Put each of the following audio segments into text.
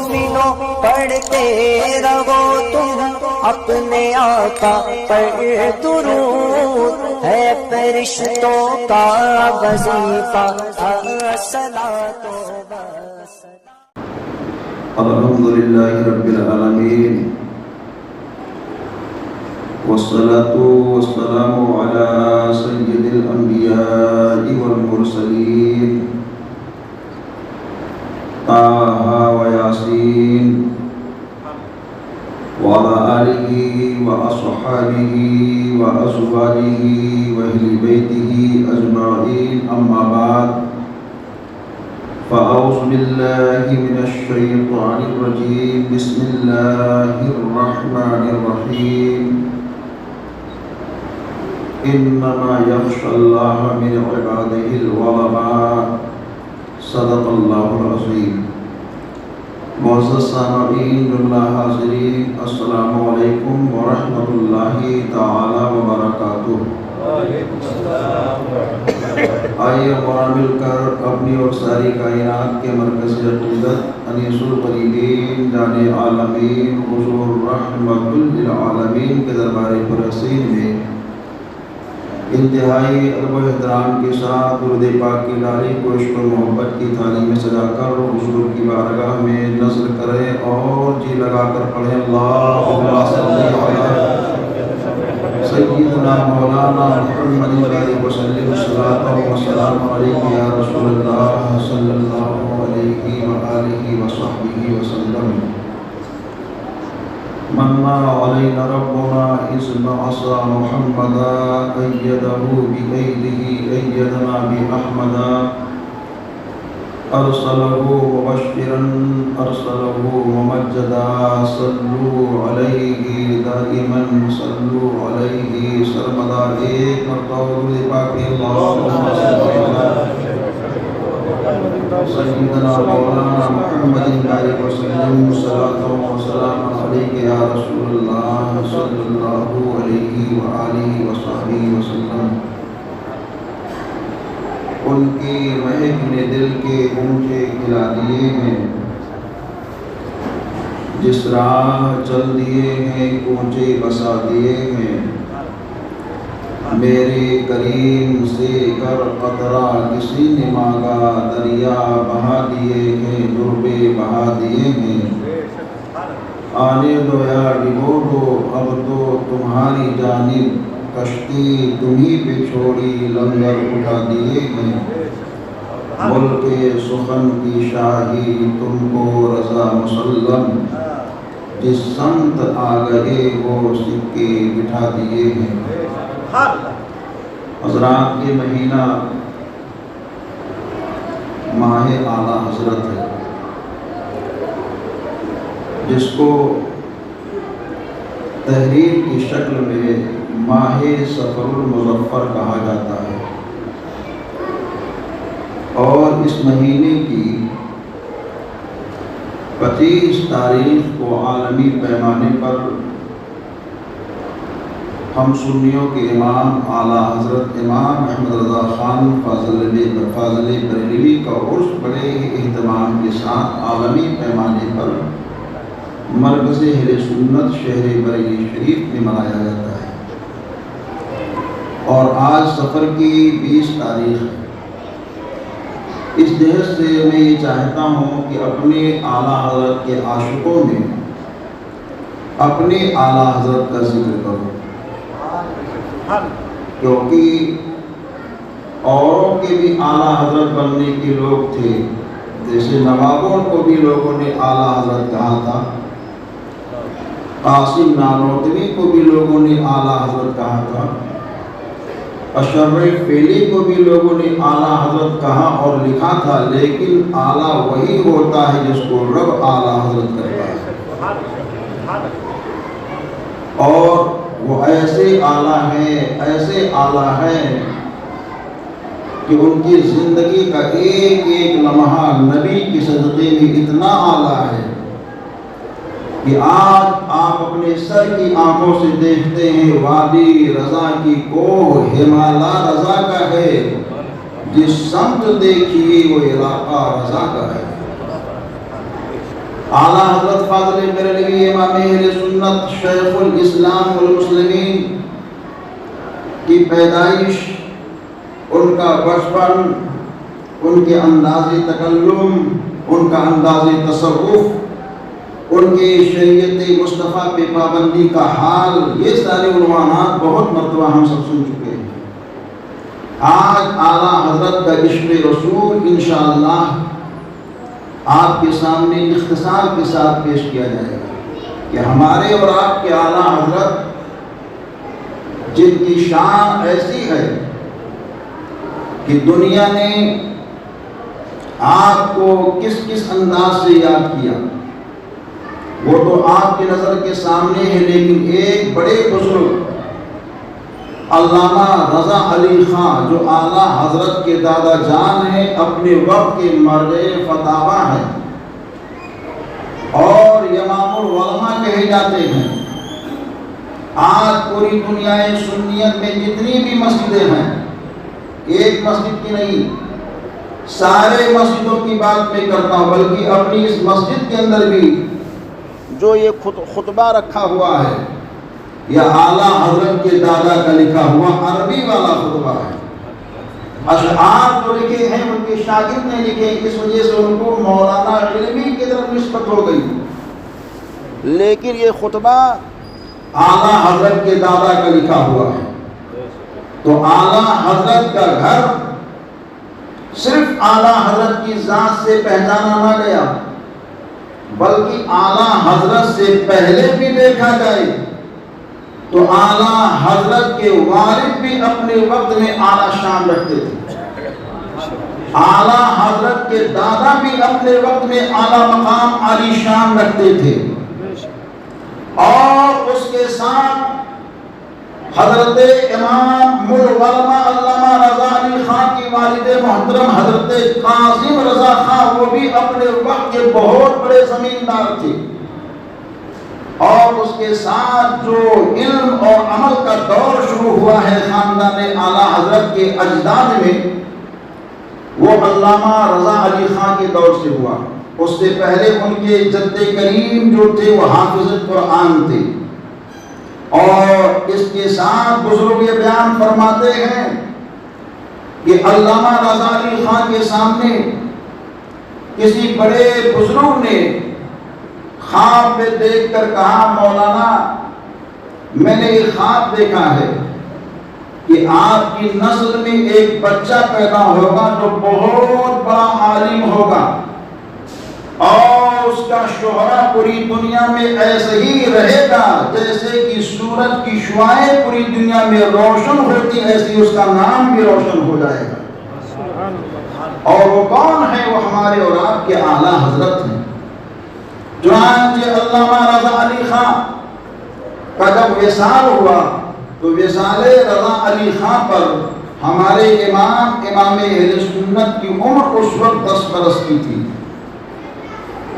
مومنوں پڑھتے رہو تم اپنے آقا پر درود، ہے فرشتوں کا وظیفہ الصلاۃ والسلام۔ الحمدللہ رب العالمین، والصلاة والسلام على سید الانبیاء والمرسلین، طٰہٰ ویاسین وعلى آلہ وأصحابہ وأزواجہ وأہل بیتہ اجمعین، اما بعد، فأعوذ باللہ من الشیطان الرجیم، بسم اللہ الرحمن الرحیم، انما یخشی اللہ من عبادہ العلماء، صدق اللہ العظیم۔ معزز سامعین، جملہ حاضرین، السلام علیکم ورحمۃ اللہ تعالی وبرکاتہ۔ آئیے ہمارا مل کر اپنی اور ساری کائنات کے مرکز عقیدت انیس القریبین جان عالمین حضور رحمت للعالمین کے دربار پرحسین میں انتہائی ادب و احترام کے ساتھ درود پاک کی لالی کو عشق و محبت کی تھالی میں سجا کر حضور کی بارگاہ میں نظر کریں اور جی لگا کر پڑھیں، اللہم صلی علی سیدنا مولانا محمد علیہ وسلم، صلاۃ و سلام علیک یا رسول اللہ صلی اللہ علیہ وآلہ وصحبہ وسلم۔ منا علینا ربنا اذ بعث محمدا، ایدہ بایدہ ایدنا باحمدا، ارسلہ مبشرا ارسلہ ممجدا، صلو علیہ دائما صلو علیہ سرمدا۔ ایک مرتبہ درود پاک اللہم صلی علی سیدنا مولانا محمد علیہ وسلم، صلاۃ و سلام علیک یا رسول اللہ صلی اللہ علیہ وآلہ وصحبہ وسلم۔ ان کی مہک نے دل کے اونچے کھلا دیے ہیں، جس راہ چل دیے ہیں اونچے بسا دیے ہیں، میرے کریم سے کر قطرہ کسی نے مانگا، دریا بہا دیے ہیں دربے بہا دیے ہیں۔ آنے دو یا ڈبو دو اب تو تمہاری جانب، کشتی تمہیں پہ چھوڑی لنگر اٹھا دیے ہیں۔ ملک سخن کی شاہی تم کو رضا مسلم، جس سمت آ گئے وہ سکے بٹھا دیے ہیں۔ حضرات، یہ مہینہ ماہ اعلیٰ حضرت ہے، جس کو تحریر کی شکل میں ماہ صفر المظفر کہا جاتا ہے، اور اس مہینے کی 25 تاریخ کو عالمی پیمانے پر ہم سنیوں کے امام اعلیٰ حضرت امام احمد رضا خان فاضل بریلوی کا عرس بڑے ہی اہتمام کے ساتھ عالمی پیمانے پر مرکز اہل سنت شہر بریلی شریف میں منایا جاتا ہے، اور آج سفر کی 20 تاریخ ہے۔ اس جہت سے میں یہ چاہتا ہوں کہ اپنے اعلیٰ حضرت کے عاشقوں میں اپنے اعلیٰ حضرت کا ذکر کروں، کیونکہ اوروں کے بھی اعلیٰ حضرت بننے کے لوگ تھے، جیسے نوابوں کو بھی لوگوں نے اعلیٰ حضرت کہا تھا، قاسم نانوتوی کو بھی لوگوں نے اعلیٰ حضرت کہا تھا، اشرف فیلی کو بھی لوگوں نے اعلیٰ حضرت کہا اور لکھا تھا، لیکن اعلیٰ وہی ہوتا ہے جس کو رب اعلیٰ حضرت کرتا ہے، اور وہ ایسے اعلیٰ ہیں کہ ان کی زندگی کا ایک ایک لمحہ نبی کی صدقے میں اتنا اعلیٰ ہے کہ آج آپ اپنے سر کی آنکھوں سے دیکھتے ہیں وادی رضا کی کوہ ہمالا رضا کا ہے، جس سمت دیکھیے وہ علاقہ رضا کا ہے۔ اعلیٰ حضرت فاضل بریلوی امام اہل سنت شیخ الاسلام والمسلمین کی پیدائش، ان کا بچپن، ان کے انداز تکلم، ان کا انداز تصرف، ان کی شریعت مصطفیٰ پہ پابندی کا حال، یہ سارے عنوانات بہت مرتبہ ہم سب سن چکے ہیں۔ آج اعلیٰ حضرت کا عشق رسول انشاءاللہ آپ کے سامنے اختصار کے ساتھ پیش کیا جائے گا کہ ہمارے اور آپ کے اعلیٰ حضرت جن کی شان ایسی ہے کہ دنیا نے آپ کو کس کس انداز سے یاد کیا وہ تو آپ کی نظر کے سامنے ہے، لیکن ایک بڑے بزرگ علامہ رضا علی خان جو اعلیٰ حضرت کے دادا جان ہیں، اپنے وقت کے مرجع فتاوی ہیں اور امام العلماء کہے جاتے ہیں۔ آج پوری دنیا سنیت میں جتنی بھی مسجدیں ہیں، ایک مسجد کی نہیں، سارے مسجدوں کی بات میں کرتا ہوں، بلکہ اپنی اس مسجد کے اندر بھی جو یہ خطبہ رکھا ہوا ہے یہ اعلیٰ حضرت کے دادا کا لکھا ہوا عربی والا خطبہ ہے۔ اشعار جو لکھے ہیں ان کے شاگرد نے لکھے، اس وجہ سے ان کو مولانا علمی کی طرف نسبت ہو گئی، لیکن یہ خطبہ اعلیٰ حضرت کے دادا کا لکھا ہوا ہے۔ تو اعلیٰ حضرت کا گھر صرف اعلیٰ حضرت کی ذات سے پہچانا نہ گیا، بلکہ اعلیٰ حضرت سے پہلے بھی دیکھا جائے تو اعلیٰ حضرت کے والد بھی اپنے وقت میں اعلیٰ شان رکھتے تھے، اعلیٰ حضرت کے دادا بھی اپنے وقت میں اعلیٰ مقام عالی شان رکھتے تھے، اور اس کے ساتھ حضرت امام العلماء علامہ رضا علی خان کی والد محترم حضرت قاسم رضا خان وہ بھی اپنے وقت کے بہت بڑے زمیندار تھے، اور اس کے ساتھ جو علم اور عمل کا دور شروع ہوا ہے خاندان اعلیٰ حضرت کے اجداد میں، وہ علامہ رضا علی خان کے دور سے ہوا۔ اس سے پہلے ان کے جد کریم جو تھے وہ حافظ قرآن تھے، اور اس کے ساتھ بزرگ یہ بیان فرماتے ہیں کہ علامہ رضا علی خان کے سامنے کسی بڑے بزرگ نے خواب میں دیکھ کر کہا، مولانا میں نے یہ خواب دیکھا ہے کہ آپ کی نسل میں ایک بچہ پیدا ہوگا جو بہت بڑا عالم ہوگا، اور اس کا شہرہ پوری دنیا میں ایسے ہی رہے گا جیسے کہ سورج کی شعاعیں پوری دنیا میں روشن ہوتی، ایسی اس کا نام بھی روشن ہو جائے گا۔ اور وہ کون ہے؟ وہ ہمارے اور آپ کے اعلیٰ حضرت ہیں۔ چنانچہ علامہ رضا علی خان کا جب وصال ہوا تو وصال رضا علی خان پر ہمارے امام اہل سنت کی عمر اس وقت 10 برس کی تھی،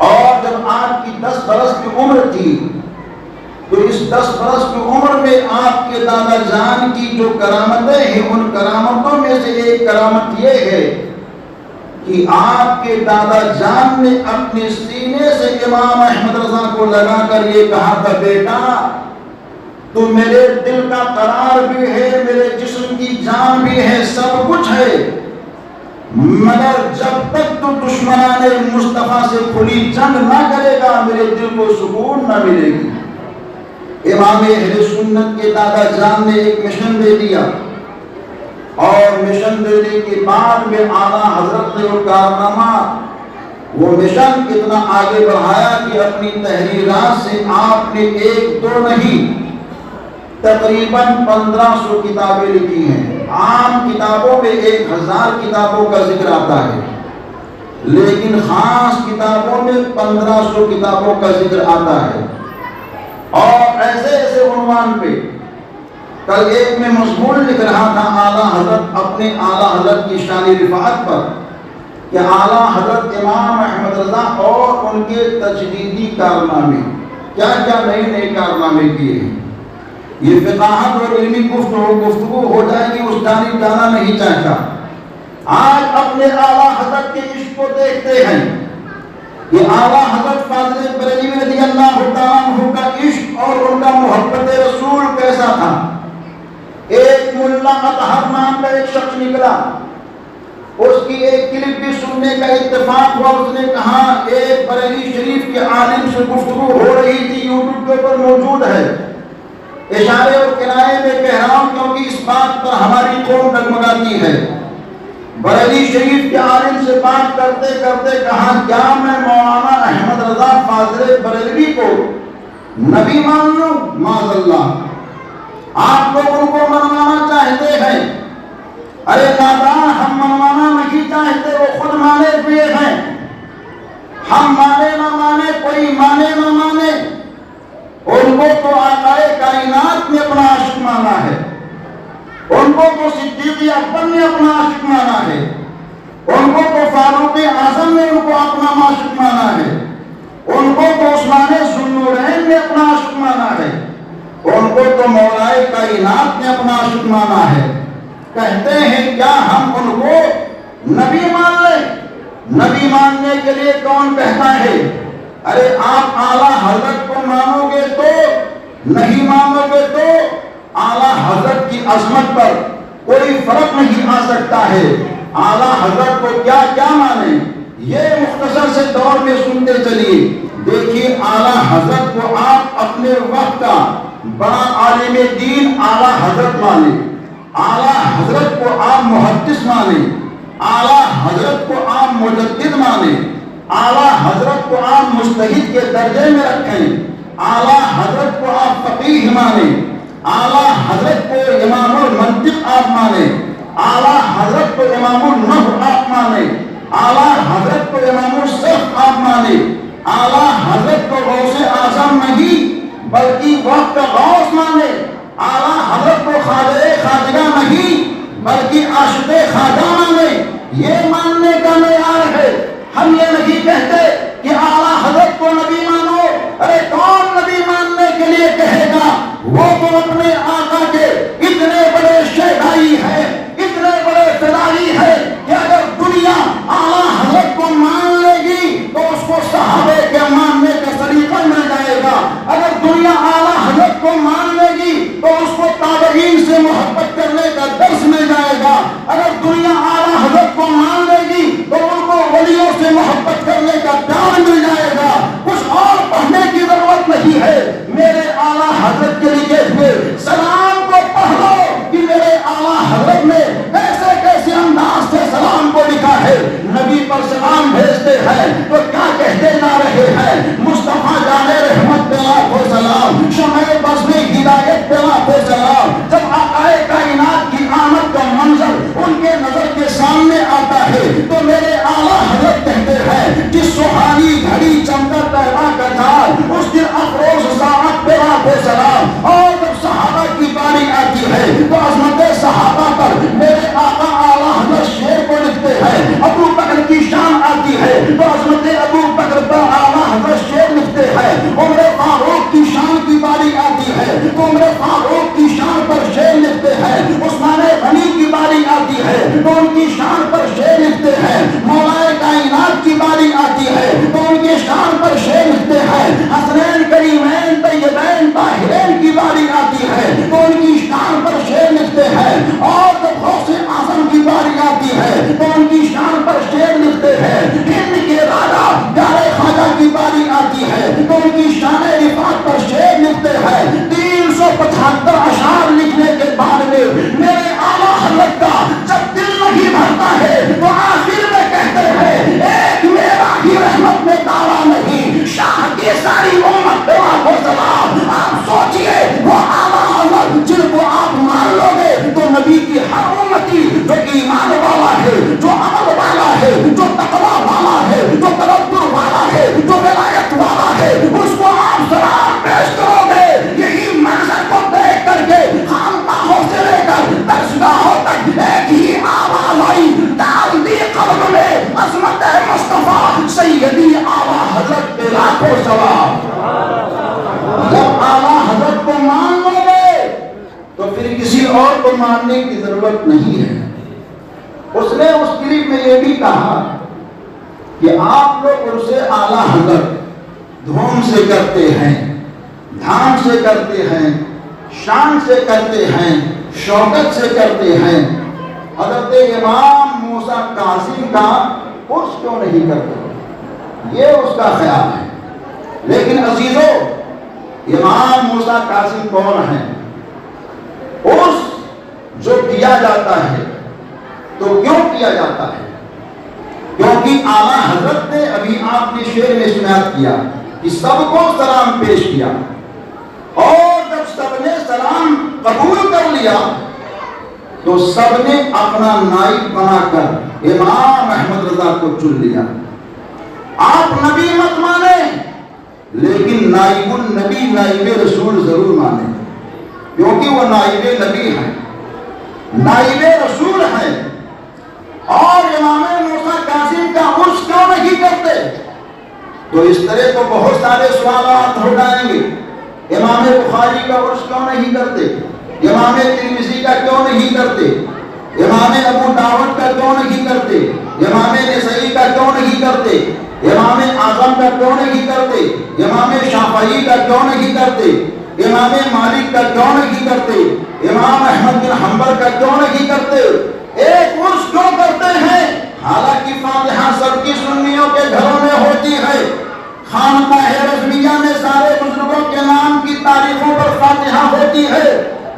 اور جب آپ کی 10 برس کی عمر تھی تو اس 10 برس کی عمر میں آپ کے دادا جان کی جو کرامتیں ہیں، ان کرامتوں میں سے ایک کرامت یہ ہے کہ آپ کے دادا جان نے اپنے سینے سے امام احمد رضا کو لگا کر یہ کہا تھا، بیٹا تو میرے دل کا قرار بھی ہے، میرے جسم کی جان بھی ہے، سب کچھ ہے، مگر جب تک تو دشمنان مصطفیٰ سے کھلی جنگ نہ کرے گا میرے دل کو سکون نہ ملے گی۔ امام اہل سنت کے دادا جان نے ایک مشن دے دیا، اور مشن دینے کے بعد میں اعلیٰ حضرت نے وہ کارنامہ، وہ مشن اتنا آگے بڑھایا کہ اپنی تحریرات سے آپ نے 1-2 نہیں تقریباً 1500 کتابیں لکھی ہیں۔ عام کتابوں میں 1000 کتابوں کا ذکر آتا ہے، لیکن خاص کتابوں میں 1500 کتابوں کا ذکر آتا ہے، اور ایسے ایسے عنوان پہ۔ کل ایک میں مضمون لکھ رہا تھا اعلیٰ حضرت، اپنے اعلیٰ حضرت کی شان رفعت پر، کہ اعلیٰ حضرت امام احمد رضا اور ان کے تجدیدی کارنامے، کیا کیا نئے نئے کارنامے کیے ہیں۔ یہ فقاہت اور علمی گفتگو ہو جائے گی، اس جانب جانا نہیں چاہتا۔ آج اپنے اعلیٰ حضرت کے عشق کو دیکھتے ہیں کہ اعلیٰ حضرت فاضل نام کا ایک شخص نکلا، اس کی ایک کلپ بھی سننے کا اتفاق ہوا. اس نے کہا ایک بریلی شریف کے عالم سے گفتگو ہو رہی تھی، یوٹیوب کے اوپر موجود ہے. اشارے اور کنارے میں کہہ رہا ہوں کیونکہ اس بات پر ہماری قوم ڈگمگاتی ہے. بریلی شریف کے عالم سے بات کرتے کرتے کہا کیا میں مولانا احمد رضا فاضل بریلوی کو نبی مان لوں؟ معاذ اللہ، آپ لوگ ان کو منوانا چاہتے ہیں. ارے نادان، ہم منوانا نہیں چاہتے، وہ خود مانے ہوئے ہیں. ہم مانے نہ مانے، کوئی مانے نہ مانے، ان کو تو آقائے کائنات نے اپنا عاشق مانا ہے، ان کو تو صدیق اکبر نے اپنا عاشق مانا ہے، ان کو تو فاروق اعظم نے ان کو اپنا عاشق مانا ہے، ان کو تو عثمان ذوالنورین نے اپنا عاشق مانا ہے، ان کو تو مولائے کائنات نے اپنا عاشق مانا ہے. کہتے ہیں کیا ہم ان کو نبی مان لیں؟ نبی ماننے کے لیے کون کہتا ہے؟ ارے آپ اعلیٰ حضرت کو مانو گے تو، نہیں مانو گے تو اعلیٰ حضرت کی عظمت پر کوئی فرق نہیں آ سکتا ہے. اعلیٰ حضرت کو کیا کیا مانے، یہ مختصر سے دور میں سنتے چلیے. دیکھیے اعلیٰ حضرت کو آپ اپنے وقت کا بڑا عالم دین اعلیٰ حضرت مانے، اعلیٰ حضرت کو آپ محدث مانے، اعلیٰ حضرت کو آپ مجدد مانے، اعلیٰ حضرت کو آپ مجتہد کے درجے میں رکھیں، اعلیٰ حضرت کو آپ فقیہ مانے، اعلیٰ حضرت کو امام المنطق آپ مانے، اعلیٰ حضرت کو امام النحو آپ مانے، اعلیٰ حضرت کو امام الصرف آپ مانے، اعلیٰ حضرت کو غوث اعظم نہیں بلکہ وقت کا غوث مانے، اعلیٰ حضرت کو خواجہ خواجہ نہیں بلکہ عاشق خواجہ مانے. یہ ماننے کا معیار ہے. ہم یہ نہیں کہتے کہ اعلیٰ حضرت کو نبی مانو. ارے کون نبی ماننے کے لیے کہے گا؟ وہ تو اپنے آقا کے اتنے بڑے شیدائی ہے، اتنے بڑے فدائی ہے کہ اگر دنیا اعلیٰ حضرت کو مان لے گی تو اس کو صحابے کے ماننے کا طریقہ مل جائے گا. اگر دنیا اعلیٰ حضرت کو مان لے گی تو اس کو تابعین سے محبت کرنے کا درس مل جائے گا. اگر دنیا اعلیٰ حضرت کو مان لے گی تو ان کو ولیوں سے محبت کرنے کا پیار مل جائے گا. کچھ اور پڑھنے کی ضرورت نہیں ہے. میرے اعلیٰ حضرت کے لیے ہوئے سلام کو پڑھ لو کہ میرے اعلیٰ حضرت نے کیسے کیسے انداز سے سلام کو لکھا ہے. نبی پر سلام بھیجتے ہیں تو کیا کہتے جا رہے ہیں؟ مصطفیٰ جانے رحمت پہ لاکھوں سلام، شمع بس میں ہدایت پہ لاکھوں سلام. جب آقائے کائنات کی آمد کا منظر ان کے نظر کے سامنے آتا ہے تو میرے اعلیٰ حضرت کہتے ہیں جس سہانی گھڑی چمکا طیبہ کا تاج، اس دن افروز ساعت پہ لاکھوں سلام. اور جب صحابہ کی باری آتی ہے تو عظمت صحابہ پر میرے آقا اعلیٰ حضرت شعر کو لکھتے ہیں. ابو بکر کی شان آتی ہے تو عظمت ابو بکر پر اعلیٰ حضرت شعر لکھتے ہیں. عمر فاروق کی شان کی باری آتی ہے تو عمر فاروق کی شان پر شعر لکھتے ہیں. عثمان غنی کی باری آتی ہے تو ان کی شان پر شعر لکھتے ہیں. مولا کائنات کی باری آتی ہے تو ان کی شان پر شعر لکھتے ہیں. حسنین کریمین طیبین طاہرین کی باری آتی ہے تو ان کی شان پر شعر لکھتے ہیں. اور جب غوث اعظم کی باری آتی ہے تو ان کی شان پر شعر لکھتے ہیں. ہند کے راجا پیارے خواجہ کی باری آتی ہے تو ان کی شان رفعت پر شعر لکھتے ہیں. 375 اشعار لکھنے کے بعد میں میرے اعلیٰ حضرت کا جب دل نہیں بھرتا ہے تو آخر میں کہتے ہیں ایک میرا ہی رحمت میں دعویٰ نہیں، شاہ کی ساری امت پہ لاکھوں سلام. آپ سوچئے وہ اعلیٰ حضرت جن کو آپ مان لو گے تو نبی کی ہر امتی جو ایمان والا ہے، جو عمل والا ہے، جو تقویٰ والا ہے، جو تدبر والا ہے، جو ولایت والا ہے، اس کو آپ سلام پیش کرو گے. یہی منظر کو دیکھ کر کے خانقاہوں سے لے کر درسگاہوں تک ایک ہی آواز آئی، ڈال دی قلب میں عظمت مصطفیٰ سیدی اعلیٰ حضرت پہ لاکھوں سلام. جب اعلیٰ حضرت کو مان لو گے تو پھر کسی اور کو ماننے کی ضرورت نہیں ہے. اس نے اس کلپ میں یہ بھی کہا کہ آپ لوگ ان سے اعلیٰ حضرت دھوم سے کرتے ہیں، دھام سے کرتے ہیں، شان سے کرتے ہیں، شوکت سے کرتے ہیں. حضرت امام موسیٰ کاظم کا عرس کیوں نہیں کرتے؟ یہ اس کا خیال ہے۔ لیکن عزیزو، امام موسیٰ کاظم کون ہیں؟ عرس جو کیا جاتا ہے تو کیوں کیا جاتا ہے؟ کیونکہ اعلیٰ حضرت نے ابھی آپ نے شعر میں سماعت کیا کہ سب کو سلام پیش کیا، اور جب سب نے سلام قبول کر لیا تو سب نے اپنا نائب بنا کر امام احمد رضا کو چن لیا۔ آپ نبی مت مانے، لیکن نائب النبی نائب رسول ضرور مانے، کیونکہ وہ نائب نبی ہیں، نائب رسول ہیں۔ اور امام موسیٰ کاظم کا عرس کیوں نہیں کرتے؟ تو اس طرح تو بہت سارے سوالات ہو جائیں گے۔ امام بخاری کا عرس کیوں نہیں کرتے؟ امام ترمذی کا کیوں نہیں کرتے؟ امام ابو داؤد کا کیوں نہیں کرتے؟ امام نسائی کا کیوں نہیں کرتے؟ امام اعظم کا کیوں نہیں کرتے؟ امام شافعی کا کیوں نہیں کرتے؟ امام مالک کا کیوں نہیں کرتے؟ امام احمد بن حنبل کا کیوں نہیں کرتے؟ ایک عرس کیوں کرتے ہیں؟ حالانکہ فاتحہ سب کی سنیوں کے گھروں میں ہوتی ہے، خانقاہ رضویہ میں سارے بزرگوں کے نام کی تاریخوں پر فاتحہ ہوتی ہے،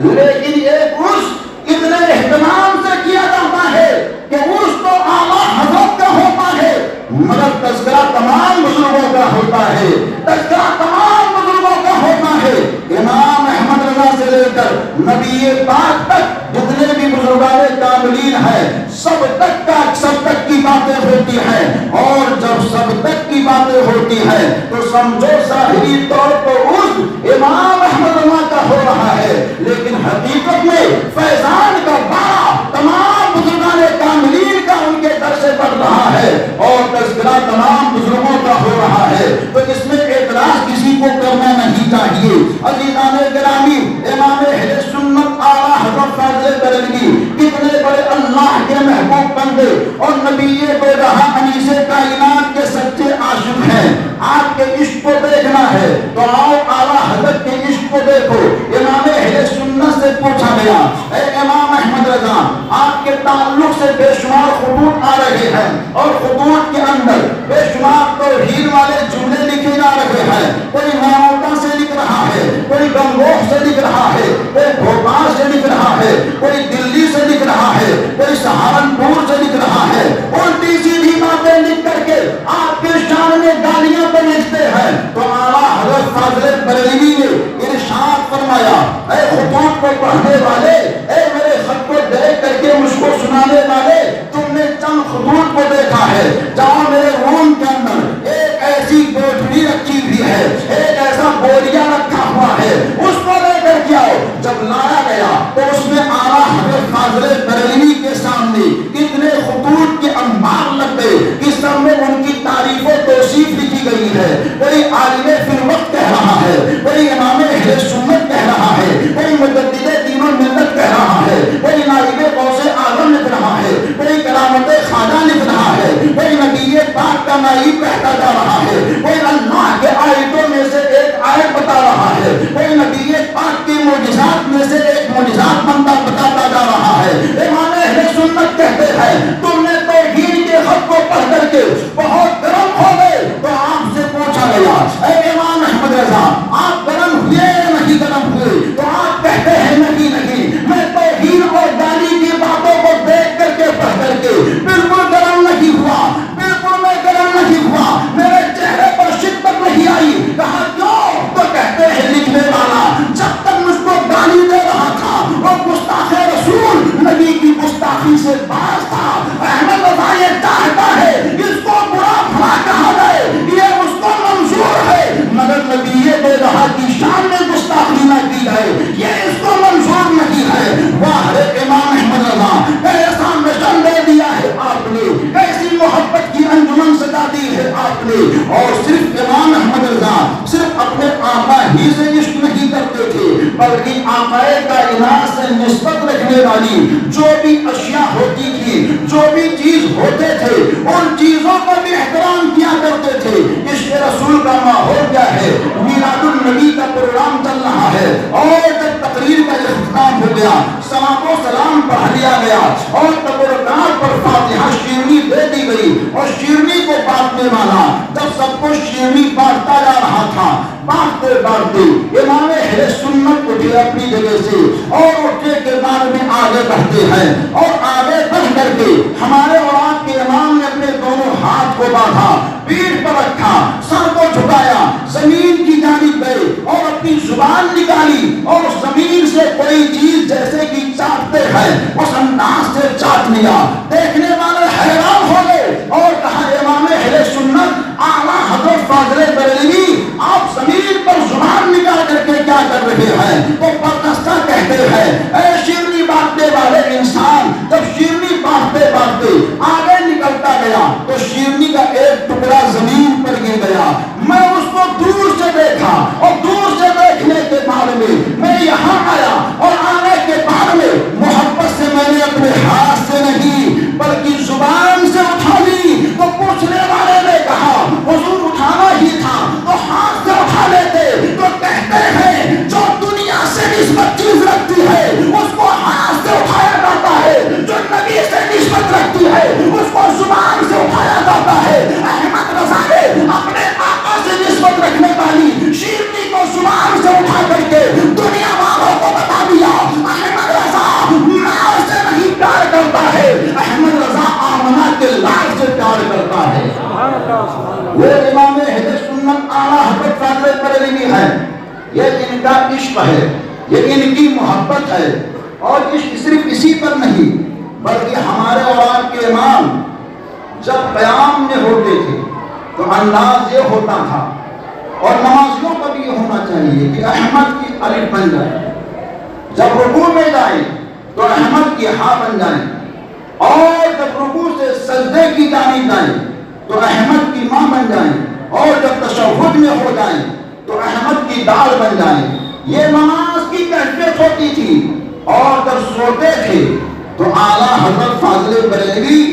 لیکن ایک عرس اتنے اہتمام سے کیا جاتا ہے کہ عرس تو اعلیٰ حضرت کا ہوتا ہے، مگر تذکرہ تمام بزرگوں کا ہوتا ہے، تذکرہ تمام بزرگوں کا ہوتا ہے۔ امام احمد رضا سے لے کر نبی پاک تک جتنے بھی بزرگان کاملین ہیں، سب تک کی باتیں ہوتی ہیں، اور جب سب تک کی باتیں ہوتی ہیں تو سمجھو ظاہری طور پر عرس امام احمد رضا کا ہو رہا ہے، لیکن حقیقت میں فیضان کا بارہ تمام بزرگان کاملین کا ان کے در سے بڑھ رہا ہے، اور تذکرہ تمام بزرگوں کا ہو رہا ہے۔ تو اس میں اعتراض کسی کو کرنا نہیں چاہیے۔ عزیزان گرامی، امام اہل سنت اعلیٰ حضرت فاضل بریلوی کتنے بڑے اللہ کے محبوب بندے اور نبی بے رہا انیس کائنات کے سچے عاشق ہیں۔ آپ کے عشق کو دیکھنا ہے تو آؤ اعلیٰ حضرت کے عشق کو دیکھو۔ امام اہل سنت سے پوچھا گیا، اے امام احمد رضا، آپ کے تعلق سے بے شمار خطوط آ رہے ہیں، اور خطوط کے اندر بے شمار توحید والے جملے لکھے جا رہے ہیں، کوئی ناموتا سے لکھ رہا ہے، کوئی گنگوہ سے لکھ رہا ہے، کوئی بھوپال سے لکھ رہا ہے، کوئی دلی سے لکھ رہا ہے، کوئی سہارنپور سے لکھ رہا ہے، الٹی سیدھی باتیں لکھ کر کے آپ کے شان میں گالیاں پہ لکھتے ہیں۔ تو اعلیٰ حضرت فاضل بریلوی نے ارشاد فرمایا، اے خطوط کو پڑھنے والے، اے میرے خط کو دیکھ کر کے مجھ کو سنانے والے، تم نے چند خطوط کو دیکھا ہے، جہاں میرے روم کے اندر ایک ایسی کوٹھڑی رکھی ہوئی ہے، ایک ایسا بوریا رکھا ہوا ہے، اس کو لے کر کے آؤ۔ جب لایا گیا تو اس میں اعلیٰ حضرت فاضل بریلوی کے سامنے اتنے خطوط کے انبار لگ گئے کہ سب میں ان کی تعریف و توصیف لکھی گئی ہے۔ کوئی عالم فی الوقت کہہ رہا ہے، کوئی امام اہل سنت کہہ رہا ہے، کوئی مجدد دین و ملت کہہ رہا ہے، کوئی نائب غوث اعظم لکھ رہا ہے، کوئی کرامت خواجہ لکھ رہا ہے، کوئی نبی پاک کا نائب کہتا جا رہا ہے، کوئی اللہ کے آیتوں میں سے ایک آیت بتا رہا ہے، کوئی نبی پاک کے معجزات میں سے ایک معجزات بتاتا جا رہا ہے۔ امام اہل سنت کہتے ہیں تم نے توحید کے خط کو پڑھ کر کے بہت گرم ہو گئے، تو آپ سے پوچھا گیا، اے امام احمد رضا، آپ گرم ہوئے یا نہیں گرم ہوئے؟ تو آپ کہتے ہیں نہیں، میں توحید اور گالی کی باتوں کو دیکھ کر کے پڑھ کر کے بالکل گرم نہیں ہوا، بالکل میں گرم نہیں ہوا، میرے چہرے پر شدت نہیں آئی۔ کہا کیوں؟ تو کہتے ہیں لکھنے والا جب تک مجھ کو گالی دے رہا تھا وہ گستاخ رسول نبی کی گستاخی سے باز تھا۔ احمد رضا یہ چاہتا ہے اس کو برا بھلا کہا جائے، یہ اس کو منظور ہے، مگر نبی بے رہا کی شان میں گستاخی نہ کی جائے، یہ اس کو منظور نہیں ہے۔ واہ رے امام احمد رضا، کیسا مشن دے دیا ہے آپ نے، کیسی محبت کی انجمن سجا دی ہے آپ نے۔ اور صرف امام احمد رضا صرف اپنے آقا ہی سے عشق نہیں کرتے تھے، بلکہ آقا کائنات سے نسبت رکھنے والی جو بھی اشیاء ہوتی تھی، جو بھی چیز ہوتے تھے، ان چیزوں کا بھی احترام کیا کرتے تھے۔ عشق رسول کا ماحول کیا ہے؟ میلاد النبی کا پروگرام چل رہا ہے، اور جب تقریر کا اختتام ہو گیا، صلاۃ و سلام پڑھ لیا گیا اور تبرکات پر فاتحہ شیرنی دے دی گئی اور شیرنی کو بانٹنے والا جب سب کو شیرنی بانٹتا جا رہا تھا، بانٹتے بانٹتے امام اہل سنت اٹھے اپنی جگہ سے اور اٹھے کے بعد میں آگے بڑھتے ہیں اور آگے بڑھ کر کے ہمارے اور آپ کے امام نے اپنے دونوں ہاتھ کو باندھا، پیٹھ پر رکھا، سر کو جھکایا، زمین کی جانب گئے اور اپنی زبان نکالی اور زمین سے کوئی چیز جیسے کہ چاٹتے ہیں اس انداز سے چاٹ لیا۔ دیکھنے والے حیران ہو گئے اور کہا امام اہل سنت اعلیٰ حضرت فاضل بریلوی آپ زمین پر زبان نکال کر کے کیا کر رہے ہیں؟ تو پرکستہ کہتے ہیں اے شیرنی بانٹنے والے انسان، جب شیرنی بانٹتے بانٹتے آگے نکلتا گیا تو شیرنی کا ایک ٹکڑا زمین پر گر گیا۔ میں اس کو دور سے دیکھا اور دور سے دیکھنے کے بعد میں یہاں آیا اور آنے کے بعد میں محبت سے میں نے اپنے ہاتھ سے نہیں بلکہ زبان سے اٹھا لی۔ تو پوچھنے والے نے کہا حضور اٹھانا ہی تھا تو ہاتھ سے اٹھا لیتے۔ تو کہتے ہیں جو دنیا سے نسبت چیز رکھتی ہے اس کو ہاتھ سے اٹھایا جاتا ہے، جو نبی سے نسبت رکھتی ہے اس کو زبان سے اٹھایا جاتا ہے۔ احمد رضا نے اپنے آقا سے نسبت رکھنے والی شیرنی کو زبان سے اٹھا کر کے دنیا والوں کو بتا دیا احمد رضا مال سے نہیں پیار کرتا ہے، احمد رضا آمنہ کے لال سے پیار کرتا ہے۔ وہ امام اہل سنت اعلیٰ حضرت فاضل بریلوی ہے، یہ ان کا عشق ہے، یہ ان کی محبت ہے اور عشق صرف اسی پر نہیں بلکہ ہمارے اور آپ کے امام جب قیام میں ہوتے تھے تو انداز یہ ہوتا تھا اور نمازیوں کا بھی یہ ہونا چاہیے کہ احمد کی الف بن جائے، جب رکوع میں جائیں تو احمد کی ہاء بن جائیں اور جب رکوع سے سجدے کی جانب جائیں تو احمد کی ماں بن جائیں اور جب تشہد میں ہو جائیں تو احمد کی دال بن جائیں۔ یہ نماز کی کیفیت ہوتی تھی اور جب سوتے تھے تو اعلیٰ حضرت فاضل بریلوی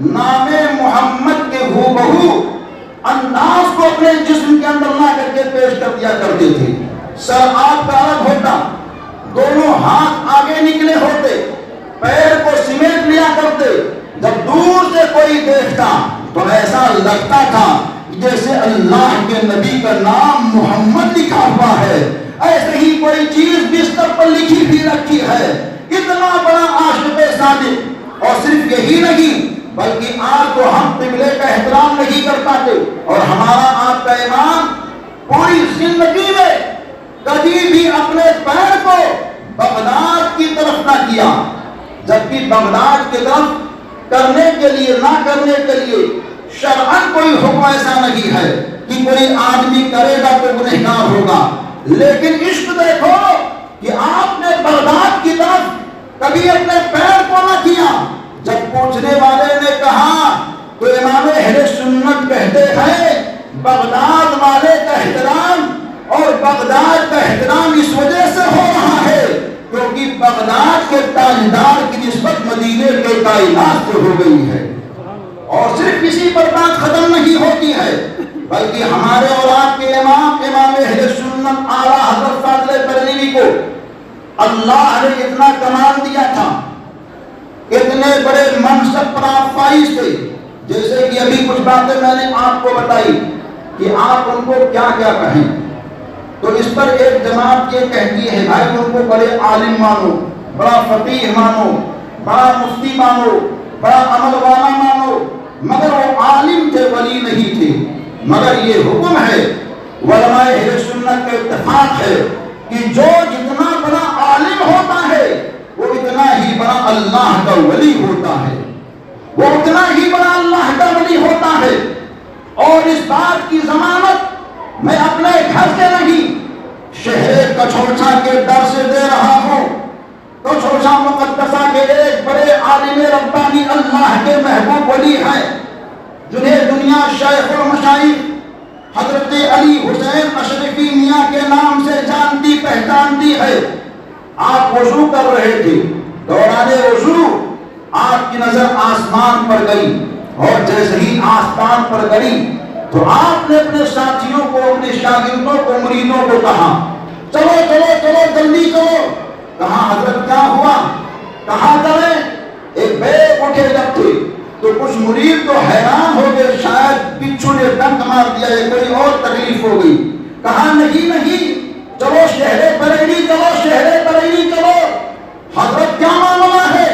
نام محمد کے ہو بہو انداز کو اپنے جسم کے اندر لا کر کے پیش کر دیا کرتے تھے۔ سر آپ کا الگ ہوتا، دونوں ہاتھ آگے نکلے ہوتے، پیر کو سمیٹ لیا کرتے، جب دور سے کوئی دیکھتا تو ایسا لگتا تھا جیسے اللہ کے نبی کا نام محمد لکھا ہوا ہے، ایسے ہی کوئی چیز بستر پر لکھی بھی رکھی ہے۔ اتنا بڑا عاشق صادق، اور صرف یہی نہیں بلکہ آج تو ہم قبلے کا احترام نہیں کر پاتے اور ہمارا آپ کا امام پوری زندگی میں کبھی بھی اپنے پیر کو بغداد کی طرف نہ کیا، جبکہ بغداد کی طرف کرنے کے لیے نہ کرنے کے لیے شرعاً کوئی حکم ایسا نہیں ہے کہ کوئی آدمی کرے گا تو گنہگار ہوگا، لیکن عشق دیکھو کہ آپ نے بغداد کی طرف کبھی اپنے پیر کو نہ کیا۔ جب پوچھنے والے نے کہا تو امام اہل سنت کہتے ہیں بغداد والے کا احترام اور بغداد کا احترام اس وجہ سے ہو رہا ہے کیونکہ بغداد کے تاجدار کی نسبت مدینے کے کائنات سے ہو گئی ہے۔ اور صرف اسی پر بات ختم نہیں ہوتی ہے بلکہ ہمارے اور آپ کے امام اہل سنت اعلیٰ حضرت فاضل بریلوی کو اللہ نے اتنا کمال دیا تھا، اتنے بڑے منصب پر آپ فائز تھے، جیسے کہ ابھی کچھ باتیں میں نے آپ کو بتائی کہ آپ ان کو کیا کیا کہیں، تو اس پر ایک جماعت یہ کہتی ہے بھائی ان کو بڑے عالم مانو، بڑا فقیہ مانو، بڑا مفتی مانو، بڑا عمل والا مانو، مگر وہ عالم تھے ولی نہیں تھے۔ مگر یہ حکم ہے علماء اہل سنت کا اتفاق ہے کہ جو جتنا بڑا عالم ہوتا ہے وہ اتنا ہی بڑا اللہ کا ولی ہوتا ہے، وہ اتنا ہی بڑا اللہ کا ولی ہوتا ہے۔ اور اس بات کی ضمانت میں اپنے گھر سے نہیں شہر کچھوچا کے در سے دے رہا ہوں۔ کچھوچا مقدسہ کے ایک بڑے عالم ربانی اللہ کے محبوب ولی ہیں جنہیں دنیا شیخ المشائخ حضرت علی حسین اشرفی میاں کے نام سے جانتی پہچانتی ہے۔ آپ وضو کر رہے تھے، دوران وضو آپ کی نظر آسمان پر گئی اور جیسے ہی آسمان پر گئی تو آپ نے اپنے ساتھیوں کو، اپنے شاگردوں کو، مریدوں کو کہا چلو چلو چلو جلدی چلو۔ کہا حضرت کیا ہوا؟ کہاں چلیں؟ ایک بیگ اٹھے جب تھے تو کچھ مرید تو حیران ہو گئے، شاید بچھو نے ڈنک مار دیا ہے، کوئی اور تکلیف ہو گئی. کہا نہیں چلو شہر بریلی چلو، شہر بریلی چلو. حضرت کیا معاملہ ہے؟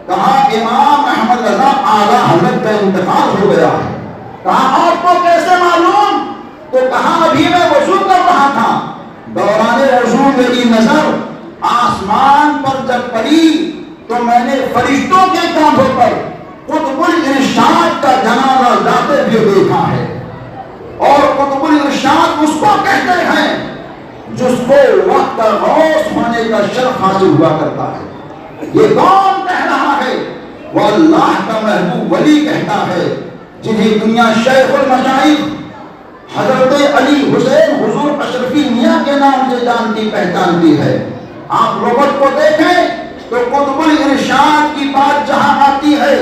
کہا امام احمد رضا اعلیٰ حضرت کا انتقال ہو گیا ہے. کہا آپ کو کیسے معلوم؟ تو کہا ابھی میں وضو کر رہا تھا، دوران وضو میری نظر آسمان پر جب پڑی تو میں نے فرشتوں کے کاندھوں پر قطب الارشاد کا جنازہ جاتے ہوئے دیکھا ہے. اور قطب الارشاد اس کو کہتے ہیں جس کو وقت غوث ہونے کا شرف حاصل ہوا کرتا ہے. یہ کون کہہ رہا ہے؟ وہ اللہ کا محبوب ولی کہتا ہے، جنہیں دنیا شیخ المشائخ حضرت علی حسین حضور اشرفی میاں کے نام سے جانتی پہچانتی ہے. آپ لغت کو دیکھیں تو قطب الارشاد کی بات جہاں آتی ہے،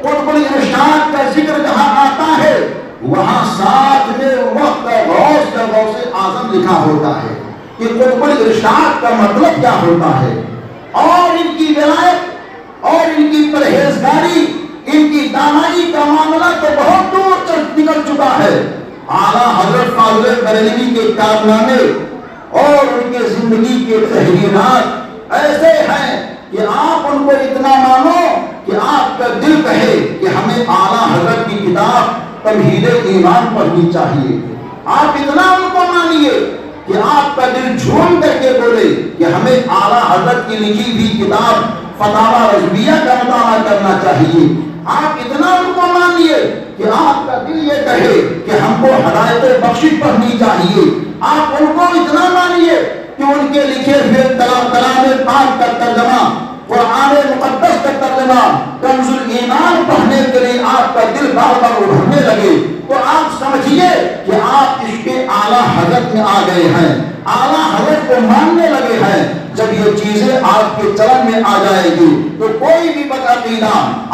قطب الارشاد کا ذکر جہاں آتا ہے، وہاں ساتھ میں وقت غوث کا غوث اعظم لکھا ہوتا ہے کہ قطب الارشاد کا مطلب کیا ہوتا ہے. اور ان کی ولایت اور ان کی پرہیزگاری، ان کی دانائی کا معاملہ تو بہت دور تک نکل چکا ہے. اعلیٰ حضرت فاضل بریلوی کے کارنامے اور ان کے زندگی کے تحریرات ایسے ہیں کہ آپ ان کو اتنا مانو کہ آپ کا دل کہے کہ ہمیں اعلیٰ حضرت کی کتاب تمہید ایمان پڑھنی چاہیے. آپ اتنا ان کو مانیے کہ آپ کا دل جھوم کر کے بولے کہ ہمیں اعلیٰ حضرت کی لکھی ہوئی کتاب فتاوی رضویہ کا مطالعہ کرنا چاہیے. آپ اتنا ان کو مانیے کہ آپ کا دل یہ کہے کہ ہم کو ہدایت بخشش پڑھنی چاہیے. آپ ان کو اتنا مانیے کہ ان کے لکھے ہوئے کلام پاک کا ترجمہ، قرآن مقدس کا ترجمہ، کنز الایمان پڑھنے کے لیے آپ کا دل بار بار ابھرنے لگے. تو آپ سمجھیے کہ آپ اس کے اعلیٰ حضرت میں آ گئے ہیں، اعلیٰ حضرت کو ماننے لگے ہیں. جب یہ چیزیں آپ کے چلن میں آ جائے گی تو کوئی بھی بدعقیدہ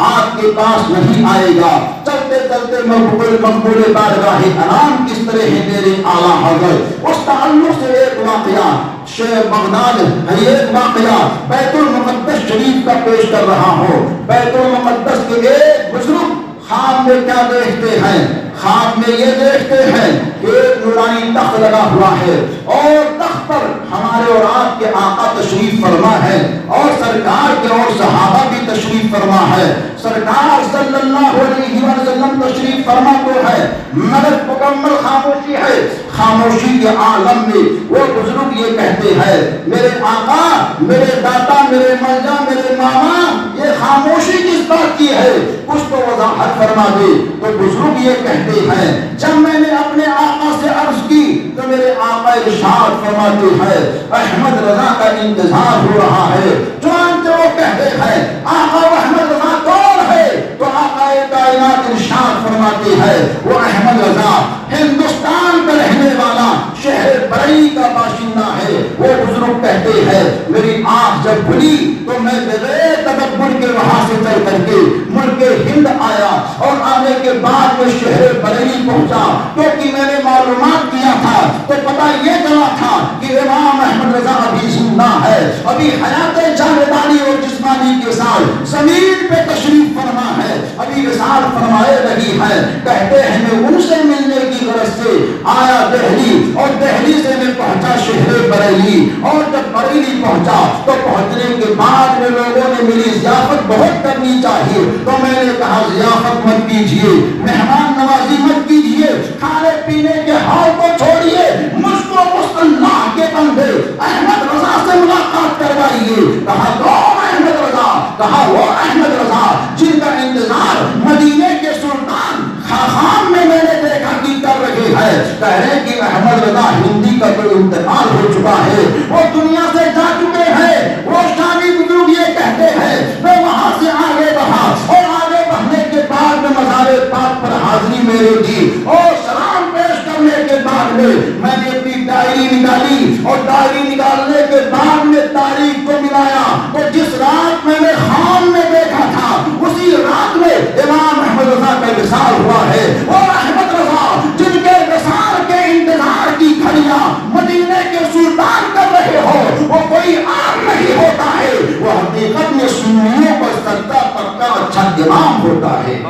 آپ کے پاس نہیں آئے گا. چلتے چلتے مقبول بارگاہ انام کس طرح ہے میرے اعلیٰ حضرت، اس تعلق سے ایک واقعہ شیخ بغداد ایک واقعہ بیت المقدس شریف کا پیش کر رہا ہوں. بیت المقدس کے ایک بزرگ خواب میں کیا دیکھتے ہیں؟ خواب میں یہ دیکھتے ہیں کہ ایک نورانی تخت لگا ہوا ہے اور تخت پر ہمارے اور آپ کے آقا تشریف فرما ہے اور سرکار کے اور صحابہ بھی تشریف فرما ہے. سرکار صلی اللہ علیہ وسلم تشریف فرما تو ہے مگر مکمل خاموشی ہے. خاموشی کے عالم میں وہ بزرگ یہ کہتے ہیں میرے آقا، میرے داتا، میرے ملجا، میرے ماما، یہ خاموشی کس بات کی ہے؟ کچھ تو وضاحت فرما دے. تو بزرگ یہ کہتے ہیں جب میں نے اپنے آقا سے عرض کی تو میرے آقا ارشاد فرماتے ہیں احمد رضا کا انتظار ہو رہا ہے. چنانچہ وہ کہتے ہیں آقا احمد رضا کون ہے؟ تو آقا کائنات ارشاد فرماتے ہیں وہ احمد رضا ہندوستان کا رہنے والا شہر بریلی کا باشندہ ہے. وہ بزرگ کہتے ہیں میری آنکھ جب کھلی تو میں بغیر تدبر کے وہاں سے چل کر کے ملک ہند آیا اور آنے کے بعد میں شہر بریلی پہنچا کیونکہ میں نے معلومات کیا تھا تو پتہ یہ چلا تھا کہ امام احمد رضا ابھی زندہ ہے، ابھی حیات جاویدانی اور جسمانی کے ساتھ زمین پہ تشریف فرما ہے، ابھی وصال فرمائے رہی ہے. کہتے ہیں میں ان سے ملنے کی غرض سے آیا دہلی اور دہلی سے میں پہنچا شہر بریلی اور جب بریلی پہنچا تو پہنچنے کے بعد میں لوگوں نے میری ضیافت بہت کرنی چاہیے تو میں نے کہا ضیافت مت کیجیے، مہمان نوازی مت کیجیے، کھانے پینے کے حال کو چھوڑیے، مجھ کو اللہ کے بندے احمد رضا سے ملاقات کروائیے. کہا کون احمد رضا؟ کہا وہ احمد رضا جن کا انتظار مدینے کے سلطان خاخام میں نے دیکھا کہ کر رہے ہیں. کہہ رہے کہ احمد رضا ہندی کا تو انتقال ہو چکا ہے، وہ دنیا سے جا چکے ہیں. وہ شامی بزرگ یہ کہتے ہیں میں وہاں سے آگے بڑھا اور آگے بڑھنے کے بعد میں مزار پاک پر حاضری میرے دی اور سلام پیش کرنے کے بعد میں نے اپنی ڈائری نکالی اور ڈائری نکالنے کے بعد میں تاریخ کو ملایا تو جس رات میں نے خام میں دیکھا تھا اسی رات میں امام احمد رضا کا وصال ہوا ہے. اور احمد رضا جن کے وصال کے انتظار کی گھڑیاں مدینے کے سلطان کر رہے ہو وہ کوئی عام نہیں ہوتا ہے، وہ حقیقت میں سنیوں پر سجدہ پکا اچھا امام ہوتا ہے۔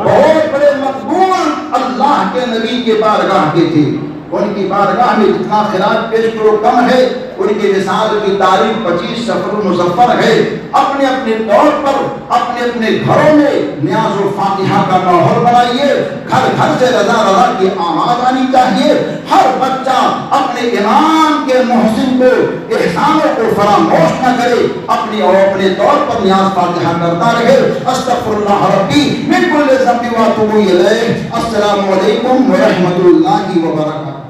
بہت بڑے مقبول اللہ کے نبی کے بارگاہ کے تھے، ان کی بارگاہ میں جتنا خراج پیش کرو کم ہے۔ ان کے وصال کی تاریخ 25 صفر المظفر ہے۔ اپنے اپنے طور پر اپنے اپنے گھروں میں نیاز و فاتحہ کا ماحول بنائیے، گھر گھر سے رضا رضا کی آواز آنی چاہیے۔ ہر بچہ اپنے امام کے محسن کو احسانوں کو فراموش نہ کرے، اپنی اور اپنے طور پر نیاز فاتحہ کرتا رہے۔ استغفر اللہ ربی من کل ذنب واتوب الیہ۔ السلام علیکم ورحمۃ اللہ وبرکاتہ۔